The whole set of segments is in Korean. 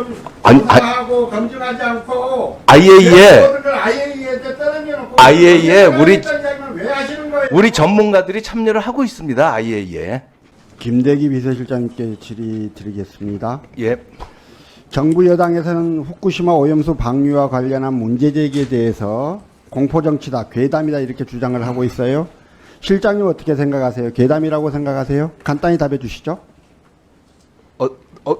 좀 아니, 조사하고 검증하지 않고 IAEA 모든 걸 IAEA한테 떠넘겨놓고 IAEA 우리 왜 하시는 거예요? 우리 전문가들이 참여를 하고 있습니다. IAEA. 김대기 비서실장님께 질의 드리겠습니다. 예. 정부 여당에서는 후쿠시마 오염수 방류와 관련한 문제 제기에 대해서 공포정치다, 괴담이다 이렇게 주장을 하고 있어요. 실장님 어떻게 생각하세요? 괴담이라고 생각하세요? 간단히 답해 주시죠.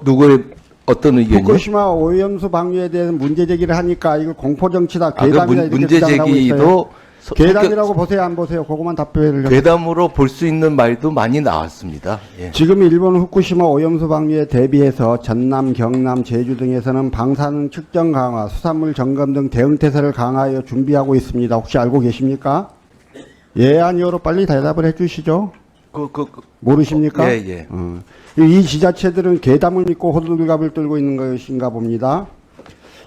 누구의 어떤 의견이요? 후쿠시마 오염수 방류에 대한 문제 제기를 하니까 이거 공포정치다, 괴담이다 이렇게 문제 주장을 하고 있어요. 제기도 괴담이라고 보세요, 안 보세요? 그것만 답변을 좀. 괴담으로 볼 수 있는 말도 많이 나왔습니다. 예. 지금 일본 후쿠시마 오염수 방류에 대비해서 전남, 경남, 제주 등에서는 방사능 측정 강화, 수산물 점검 등 대응태세를 강화하여 준비하고 있습니다. 혹시 알고 계십니까? 예, 아니요로 빨리 대답을 해주시죠. 모르십니까? 예, 예. 이 지자체들은 괴담을 믿고 호들갑을 떨고 있는 것인가 봅니다.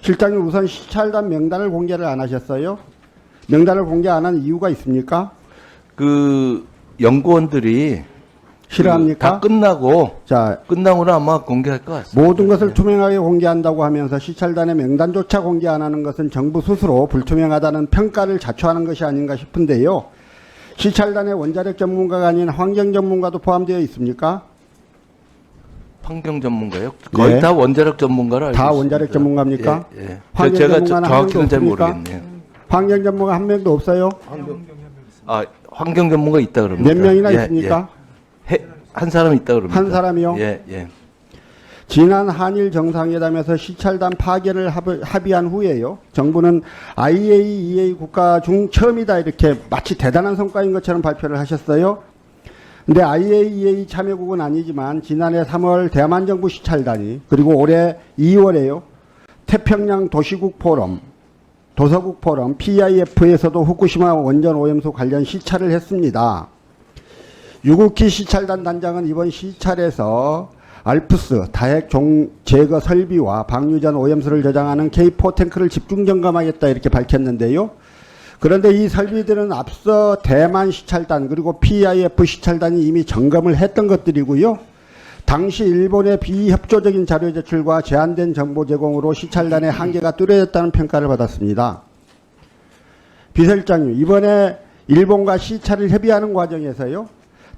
실장님 우선 시찰단 명단을 공개를 안 하셨어요? 명단을 공개 안 한 이유가 있습니까? 그 연구원들이 싫어합니까? 다 끝나고는 아마 공개할 것 같습니다. 모든 것을 투명하게 공개한다고 하면서 시찰단의 명단조차 공개 안 하는 것은 정부 스스로 불투명하다는 평가를 자초하는 것이 아닌가 싶은데요. 시찰단의 원자력 전문가가 아닌 환경 전문가도 포함되어 있습니까? 환경 전문가요? 거의 네. 다 원자력 전문가로 알고 다 있습니다. 원자력 전문가입니까? 예, 예. 환경 제가 전문가는 한 정확히는 잘 명도 없습니까? 모르겠네요. 환경 전문가 한 명도 없어요? 환경 전문가 있다 그럽니다. 몇 명이나 있습니까? 한 사람 있다 그럽니다. 한 사람이요? 예, 예. 지난 한일 정상회담에서 시찰단 파견을 합의한 후에요. 정부는 IAEA 국가 중 처음이다 이렇게 마치 대단한 성과인 것처럼 발표를 하셨어요. 근데 IAEA 참여국은 아니지만 지난해 3월 대만 정부 시찰단이 그리고 올해 2월에요. 태평양 도시국 포럼, 도서국 포럼 PIF에서도 후쿠시마 원전 오염수 관련 시찰을 했습니다. 유국희 시찰단 단장은 이번 시찰에서 알프스 다핵 제거 설비와 방류전 오염수를 저장하는 K4 탱크를 집중 점검하겠다 이렇게 밝혔는데요. 그런데 이 설비들은 앞서 대만 시찰단 그리고 PIF 시찰단이 이미 점검을 했던 것들이고요. 당시 일본의 비협조적인 자료 제출과 제한된 정보 제공으로 시찰단의 한계가 뚜렷했다는 평가를 받았습니다. 비서실장님, 이번에 일본과 시찰을 협의하는 과정에서요.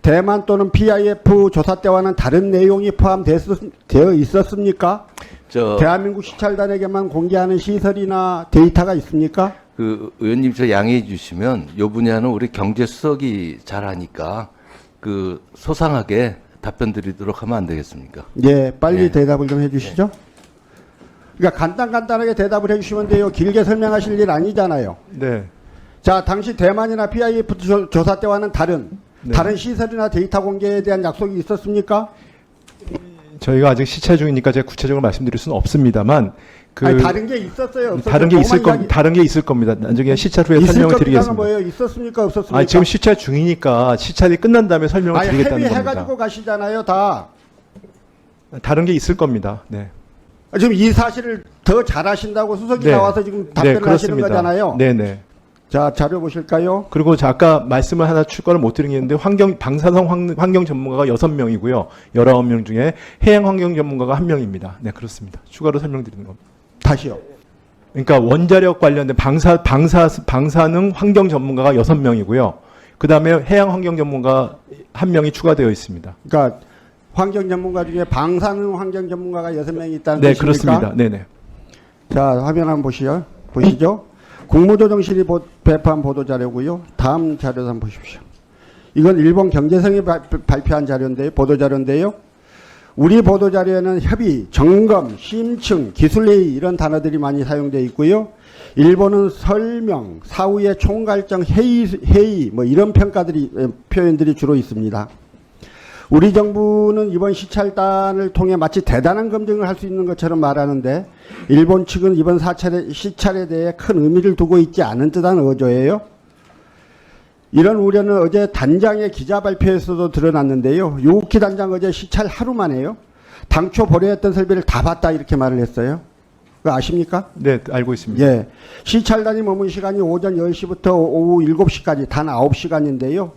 대만 또는 PIF 조사 때와는 다른 내용이 포함되어 있었습니까? 대한민국 시찰단에게만 공개하는 시설이나 데이터가 있습니까? 그 의원님 저 양해해 주시면 요 분야는 우리 경제수석이 잘하니까 그 소상하게 답변 드리도록 하면 안 되겠습니까? 예, 빨리 예. 대답을 좀 해주시죠. 그러니까 간단하게 대답을 해주시면 돼요. 길게 설명하실 일 아니잖아요. 네. 자, 당시 대만이나 PIF 조사 때와는 다른 네. 시설이나 데이터 공개에 대한 약속이 있었습니까? 저희가 아직 시찰 중이니까 제가 구체적으로 말씀드릴 수는 없습니다만 아니, 다른 게 있었어요, 없었어요? 다른 게 있을 겁니다. 나중에 시찰 후에 있을 설명을 겁니다가 드리겠습니다. 뭐예요? 있었습니까, 없었습니까? 아, 지금 시찰 중이니까 시찰이 끝난 다음에 설명을 아니, 드리겠다는 겁니다. 해가지고 가시잖아요, 다. 다른 게 있을 겁니다. 네. 지금 이 사실을 더 잘하신다고 수석이 네. 나와서 지금 답변을 하시는 거잖아요. 네네. 자, 자료 보실까요? 그리고 아까 말씀을 하나 추가를 못 드린 게 있는데 방사성 환경 전문가가 6명이고요. 19명 중에 해양 환경 전문가가 1명입니다. 네, 그렇습니다. 추가로 설명드리는 겁니다. 다시요. 그러니까 원자력 관련된 방사능 환경 전문가가 6명이고요. 그 다음에 해양 환경 전문가 1명이 추가되어 있습니다. 그러니까 환경 전문가 중에 방사능 환경 전문가가 6명이 있다는 네, 뜻입니까? 그렇습니다. 네네. 자, 화면 한번 보시죠. 국무조정실이 배포한 보도자료고요. 다음 자료 한번 보십시오. 이건 일본 경제성이 발표한 자료인데요. 보도자료인데요. 우리 보도자료에는 협의, 점검, 심층, 기술회의 이런 단어들이 많이 사용되어 있고요. 일본은 설명, 사후의 총괄적 회의 뭐 이런 표현들이 주로 있습니다. 우리 정부는 이번 시찰단을 통해 마치 대단한 검증을 할 수 있는 것처럼 말하는데 일본 측은 이번 시찰에 대해 큰 의미를 두고 있지 않은 듯한 어조예요. 이런 우려는 어제 단장의 기자 발표에서도 드러났는데요. 유우키 단장 어제 시찰 하루 만에요. 당초 보려했던 설비를 다 봤다 이렇게 말을 했어요. 그거 아십니까? 네, 알고 있습니다. 예. 시찰단이 머문 시간이 오전 10시부터 오후 7시까지 단 9시간인데요.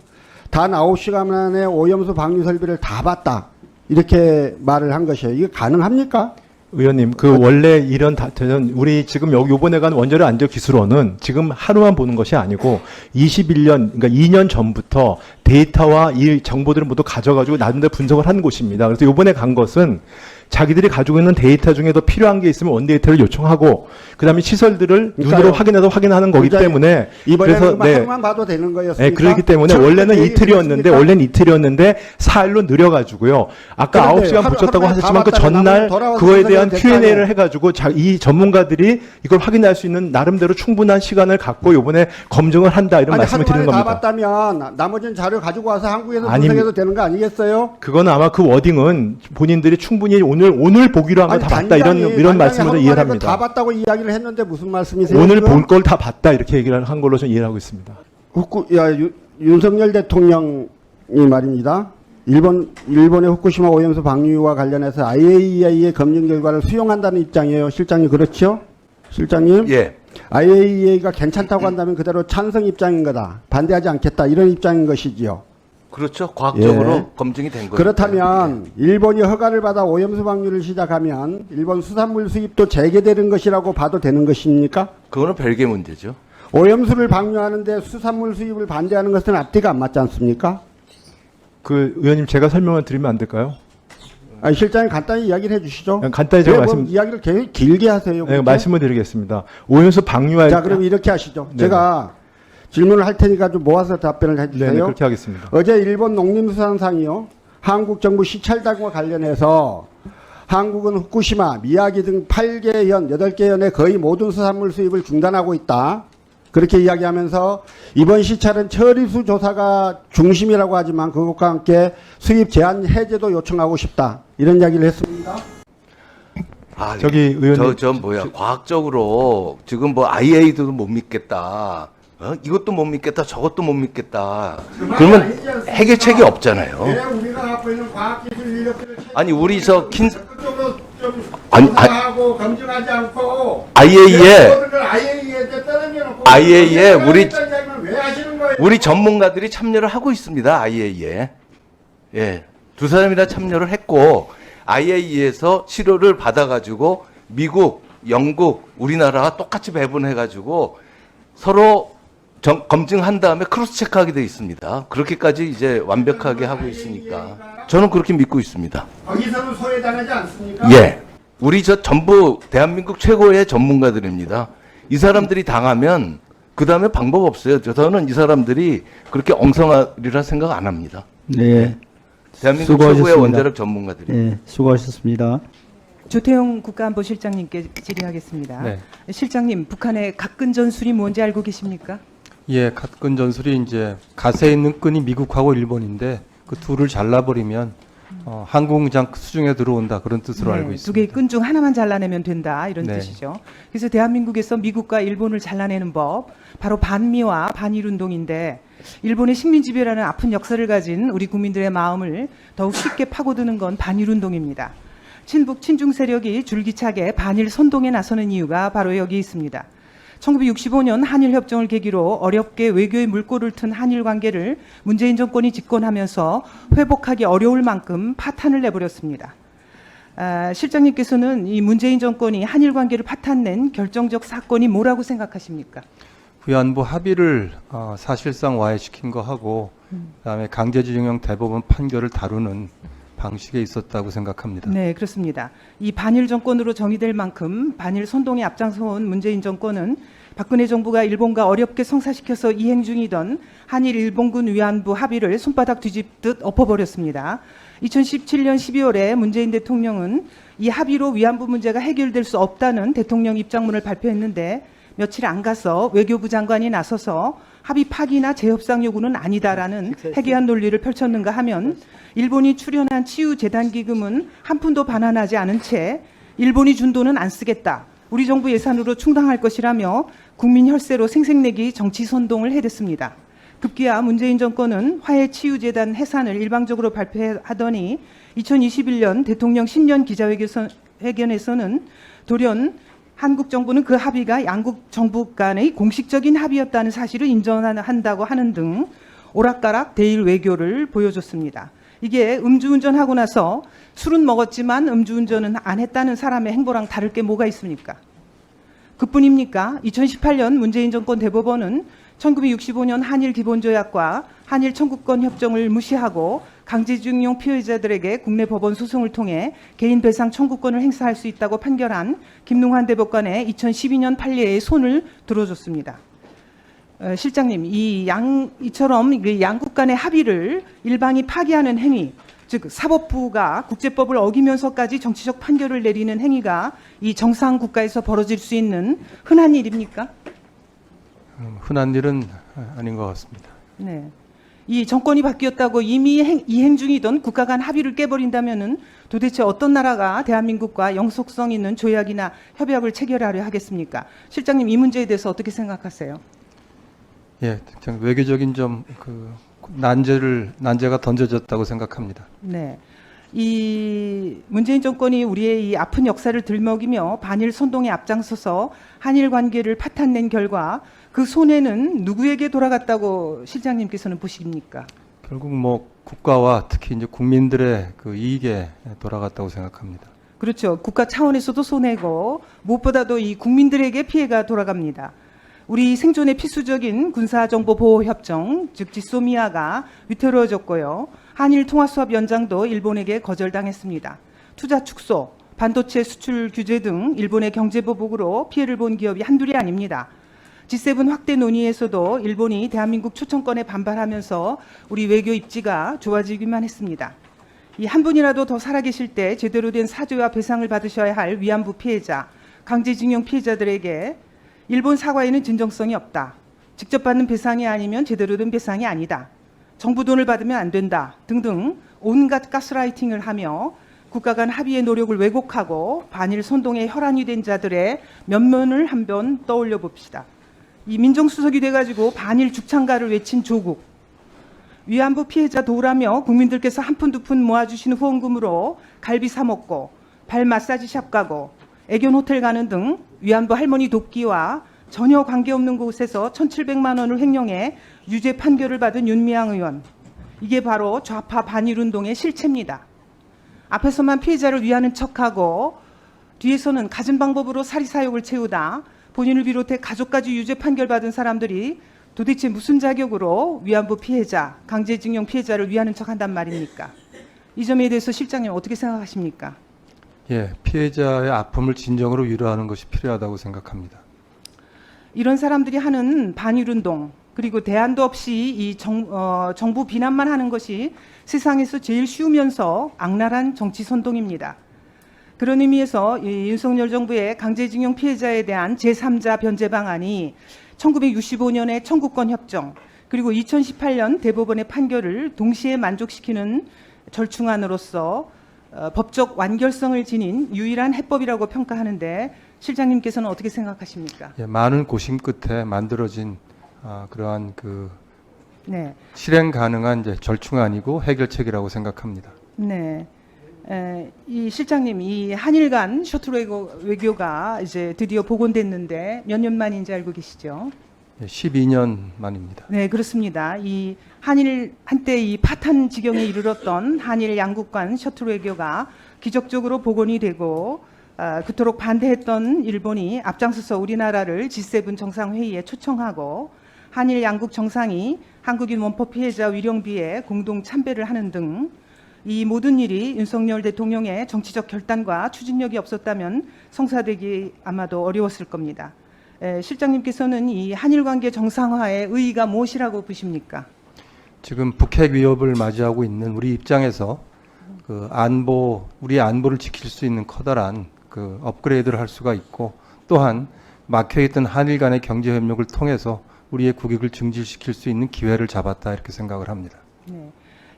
단 9시간 만에 오염수 방류 설비를 다 봤다. 이렇게 말을 한 것이에요. 이게 가능합니까? 의원님, 원래 이런 우리 지금 여기 요번에 간 원자력 안전 기술원은 지금 하루만 보는 것이 아니고 21년, 그러니까 2년 전부터 데이터와 이 정보들을 모두 가져가지고 나름대로 분석을 한 곳입니다. 그래서 요번에 간 것은 자기들이 가지고 있는 데이터 중에 더 필요한 게 있으면 원데이터를 요청하고 그다음에 시설들을 눈으로 확인해서 확인하는 거기 때문에 이번에는 하루만 봐도 되는 거였습니까? 네, 그렇기 때문에 원래는 이틀이었는데 4일로 늘려가지고요. 아까 9시간 붙였다고 하셨지만 그 전날 그거에 대한 Q&A를 해가지고 이 전문가들이 이걸 확인할 수 있는 나름대로 충분한 시간을 갖고 요번에 검증을 한다 이런 말씀을 드리는 겁니다. 다 봤다면 나머지는 자료 가지고 와서 한국에서 분석해도 되는 거 아니겠어요? 그건 아마 그 워딩은 본인들이 충분히 오늘 보기로 한 거 다 봤다 이런 말씀으로 이해를 합니다. 다 봤다고 이야기를 했는데 무슨 말씀이세요? 오늘 볼 걸 다 봤다 이렇게 얘기를 한 걸로 저는 이해를 하고 있습니다. 윤석열 대통령이 말입니다. 일본의 후쿠시마 오염수 방류와 관련해서 IAEA의 검증 결과를 수용한다는 입장이에요. 실장님 그렇죠? 실장님? 예. IAEA가 괜찮다고 한다면 그대로 찬성 입장인 거다. 반대하지 않겠다. 이런 입장인 것이지요. 그렇죠. 과학적으로 예. 검증이 된 거죠. 그렇다면 일본이 허가를 받아 오염수 방류를 시작하면 일본 수산물 수입도 재개되는 것이라고 봐도 되는 것입니까? 그거는 별개 문제죠. 오염수를 방류하는데 수산물 수입을 반대하는 것은 앞뒤가 안 맞지 않습니까? 의원님 제가 설명을 드리면 안 될까요? 아니, 실장님 간단히 이야기를 해주시죠. 간단히 제가 이야기를 계속 길게 하세요. 네, 말씀을 드리겠습니다. 오염수 방류할 자, 그럼 이렇게 하시죠. 네. 제가 질문을 할 테니까 좀 모아서 답변을 해주세요. 네, 그렇게 하겠습니다. 어제 일본 농림수산상이요, 한국 정부 시찰단과 관련해서 한국은 후쿠시마, 미야기 등 8개 현, 8개 현의 거의 모든 수산물 수입을 중단하고 있다. 그렇게 이야기하면서 이번 시찰은 처리수 조사가 중심이라고 하지만 그것과 함께 수입 제한 해제도 요청하고 싶다. 이런 이야기를 했습니다. 저기 의원님, 과학적으로 지금 뭐 IA도 못 믿겠다. 이것도 못 믿겠다. 저것도 못 믿겠다. 그러면 해결책이 없잖아요. 왜 우리가 갖고 있는 과학기술 인력들을 아니 우리 저 적극적으로 좀 조사하고 검증하지 않고 IAEA 왜 하시는 거예요? 우리 전문가들이 참여를 하고 있습니다. IAEA. 예. 두 사람이나 참여를 했고 IAEA에서 치료를 받아가지고 미국, 영국, 우리나라가 똑같이 배분해가지고 서로 검증한 다음에 크로스 체크하게 돼 있습니다. 그렇게까지 이제 완벽하게 하고 있으니까 저는 그렇게 믿고 있습니다. 거기서는 소외당하지 않습니까? 예. 우리 저 전부 대한민국 최고의 전문가들입니다. 이 사람들이 당하면 그 다음에 방법 없어요. 저는 이 사람들이 그렇게 엉성하리라 생각 안 합니다. 네. 대한민국 수고하셨습니다. 최고의 원자력 전문가들이. 네, 수고하셨습니다. 조태용 국가안보실장님께 질의하겠습니다. 네. 실장님, 북한의 각근 전술이 뭔지 알고 계십니까? 예, 각근 전술이 이제 가세에 있는 끈이 미국하고 일본인데 그 둘을 잘라버리면 항공장 수중에 들어온다 그런 뜻으로 알고 두 있습니다. 개의 끈 중 하나만 잘라내면 된다 이런 네. 뜻이죠. 그래서 대한민국에서 미국과 일본을 잘라내는 법 바로 반미와 반일운동인데 일본의 식민지배라는 아픈 역사를 가진 우리 국민들의 마음을 더욱 쉽게 파고드는 건 반일운동입니다. 친북 친중 세력이 줄기차게 반일 선동에 나서는 이유가 바로 여기 있습니다. 1965년 한일협정을 계기로 어렵게 외교의 물꼬를 튼 한일 관계를 문재인 정권이 집권하면서 회복하기 어려울 만큼 파탄을 내버렸습니다. 실장님께서는 이 문재인 정권이 한일 관계를 파탄낸 결정적 사건이 뭐라고 생각하십니까? 위안부 합의를 사실상 와해시킨 거 하고 그다음에 강제징용 대법원 판결을 다루는 방식에 있었다고 생각합니다. 네, 그렇습니다. 이 반일 정권으로 정의될 만큼 반일 선동에 앞장서온 문재인 정권은 박근혜 정부가 일본과 어렵게 성사시켜서 이행 중이던 한일 일본군 위안부 합의를 손바닥 뒤집듯 엎어버렸습니다. 2017년 12월에 문재인 대통령은 이 합의로 위안부 문제가 해결될 수 없다는 대통령 입장문을 발표했는데 며칠 안 가서 외교부 장관이 나서서 합의 파기나 재협상 요구는 아니다라는 해괴한 논리를 펼쳤는가 하면 일본이 출연한 치유재단기금은 한 푼도 반환하지 않은 채 일본이 준 돈은 안 쓰겠다. 우리 정부 예산으로 충당할 것이라며 국민 혈세로 생색내기 정치 선동을 해댔습니다. 급기야 문재인 정권은 화해치유재단 해산을 일방적으로 발표하더니 2021년 대통령 신년 기자회견에서는 돌연 한국 정부는 그 합의가 양국 정부 간의 공식적인 합의였다는 사실을 인정한다고 하는 등 오락가락 대일 외교를 보여줬습니다. 이게 음주운전하고 나서 술은 먹었지만 음주운전은 안 했다는 사람의 행보랑 다를 게 뭐가 있습니까? 그뿐입니까? 2018년 문재인 정권 대법원은 1965년 한일 기본조약과 한일 청구권 협정을 무시하고 강제징용 피해자들에게 국내 법원 소송을 통해 개인 배상 청구권을 행사할 수 있다고 판결한 김능환 대법관의 2012년 판례에 손을 들어줬습니다. 실장님, 이처럼 양국 간의 합의를 일방이 파기하는 행위, 즉 사법부가 국제법을 어기면서까지 정치적 판결을 내리는 행위가 이 정상 국가에서 벌어질 수 있는 흔한 일입니까? 흔한 일은 아닌 것 같습니다. 네. 이 정권이 바뀌었다고 이미 이행 중이던 국가 간 합의를 깨버린다면은 도대체 어떤 나라가 대한민국과 영속성 있는 조약이나 협약을 체결하려 하겠습니까? 실장님, 이 문제에 대해서 어떻게 생각하세요? 예, 외교적인 난제가 던져졌다고 생각합니다. 네. 이 문재인 정권이 우리의 이 아픈 역사를 들먹이며 반일 선동에 앞장서서 한일 관계를 파탄낸 결과 그 손해는 누구에게 돌아갔다고 실장님께서는 보십니까? 결국 국가와 특히 이제 국민들의 그 이익에 돌아갔다고 생각합니다. 그렇죠. 국가 차원에서도 손해고 무엇보다도 이 국민들에게 피해가 돌아갑니다. 우리 생존에 필수적인 군사정보보호협정, 즉 지소미아가 위태로워졌고요. 한일 통화수합 연장도 일본에게 거절당했습니다. 투자 축소, 반도체 수출 규제 등 일본의 경제 보복으로 피해를 본 기업이 한둘이 아닙니다. G7 확대 논의에서도 일본이 대한민국 초청권에 반발하면서 우리 외교 입지가 좋아지기만 했습니다. 이 한 분이라도 더 살아계실 때 제대로 된 사죄와 배상을 받으셔야 할 위안부 피해자, 강제징용 피해자들에게 일본 사과에는 진정성이 없다. 직접 받는 배상이 아니면 제대로 된 배상이 아니다. 정부 돈을 받으면 안 된다. 등등 온갖 가스라이팅을 하며 국가 간 합의의 노력을 왜곡하고 반일 선동에 혈안이 된 자들의 면면을 한번 떠올려 봅시다. 이 민정수석이 돼가지고 반일 죽창가를 외친 조국. 위안부 피해자 도우라며 국민들께서 한 푼 두 푼 모아주시는 후원금으로 갈비 사 먹고 발 마사지샵 가고 애견 호텔 가는 등 위안부 할머니 돕기와 전혀 관계없는 곳에서 1,700만 원을 횡령해 유죄 판결을 받은 윤미향 의원. 이게 바로 좌파 반일운동의 실체입니다. 앞에서만 피해자를 위하는 척하고 뒤에서는 갖은 방법으로 사리사욕을 채우다 본인을 비롯해 가족까지 유죄 판결받은 사람들이 도대체 무슨 자격으로 위안부 피해자, 강제징용 피해자를 위하는 척한단 말입니까? 이 점에 대해서 실장님 어떻게 생각하십니까? 예, 피해자의 아픔을 진정으로 위로하는 것이 필요하다고 생각합니다. 이런 사람들이 하는 반일운동, 그리고 대안도 없이 이 정부 비난만 하는 것이 세상에서 제일 쉬우면서 악랄한 정치 선동입니다. 그런 의미에서 이 윤석열 정부의 강제징용 피해자에 대한 제3자 변제 방안이 1965년의 청구권 협정, 그리고 2018년 대법원의 판결을 동시에 만족시키는 절충안으로서 법적 완결성을 지닌 유일한 해법이라고 평가하는데 실장님께서는 어떻게 생각하십니까? 예, 많은 고심 끝에 만들어진 그러한 네. 실행 가능한 이제 절충안이고 해결책이라고 생각합니다. 네. 이 실장님, 이 한일 간 셔틀 외교가 이제 드디어 복원됐는데 몇 년 만인지 알고 계시죠? 예, 12년 만입니다. 네, 그렇습니다. 이 한일 한때 이 파탄 지경에 이르렀던 한일 양국 간 셔틀 외교가 기적적으로 복원이 되고 그토록 반대했던 일본이 앞장서서 우리나라를 G7 정상회의에 초청하고 한일 양국 정상이 한국인 원포 피해자 위령비에 공동 참배를 하는 등 이 모든 일이 윤석열 대통령의 정치적 결단과 추진력이 없었다면 성사되기 아마도 어려웠을 겁니다. 실장님께서는 이 한일 관계 정상화의 의의가 무엇이라고 보십니까? 지금 북핵 위협을 맞이하고 있는 우리 입장에서 우리 안보를 지킬 수 있는 커다란 업그레이드를 할 수가 있고, 또한 막혀있던 한일 간의 경제 협력을 통해서 우리의 국익을 증진시킬 수 있는 기회를 잡았다, 이렇게 생각을 합니다. 네.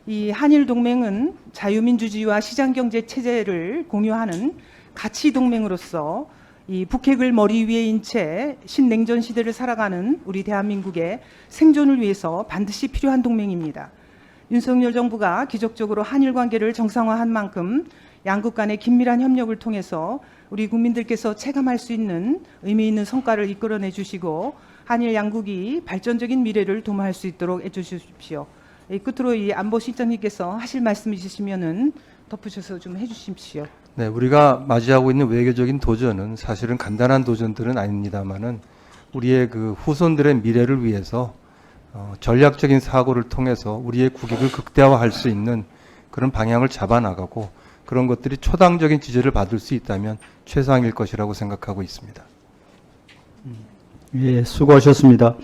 이 한일 동맹은 자유민주주의와 시장경제 체제를 공유하는 가치 동맹으로서 이 북핵을 머리 위에 인 채 신냉전 시대를 살아가는 우리 대한민국의 생존을 위해서 반드시 필요한 동맹입니다. 윤석열 정부가 기적적으로 한일 관계를 정상화한 만큼 양국 간의 긴밀한 협력을 통해서 우리 국민들께서 체감할 수 있는 의미 있는 성과를 이끌어내 주시고 한일 양국이 발전적인 미래를 도모할 수 있도록 해주십시오. 이 끝으로 이 안보실장님께서 하실 말씀 있으시면은 덧붙여서 좀 해주십시오. 네, 우리가 맞이하고 있는 외교적인 도전은 사실은 간단한 도전들은 아닙니다만은 우리의 그 후손들의 미래를 위해서 전략적인 사고를 통해서 우리의 국익을 극대화할 수 있는 그런 방향을 잡아나가고 그런 것들이 초당적인 지지를 받을 수 있다면 최상일 것이라고 생각하고 있습니다. 예, 수고하셨습니다.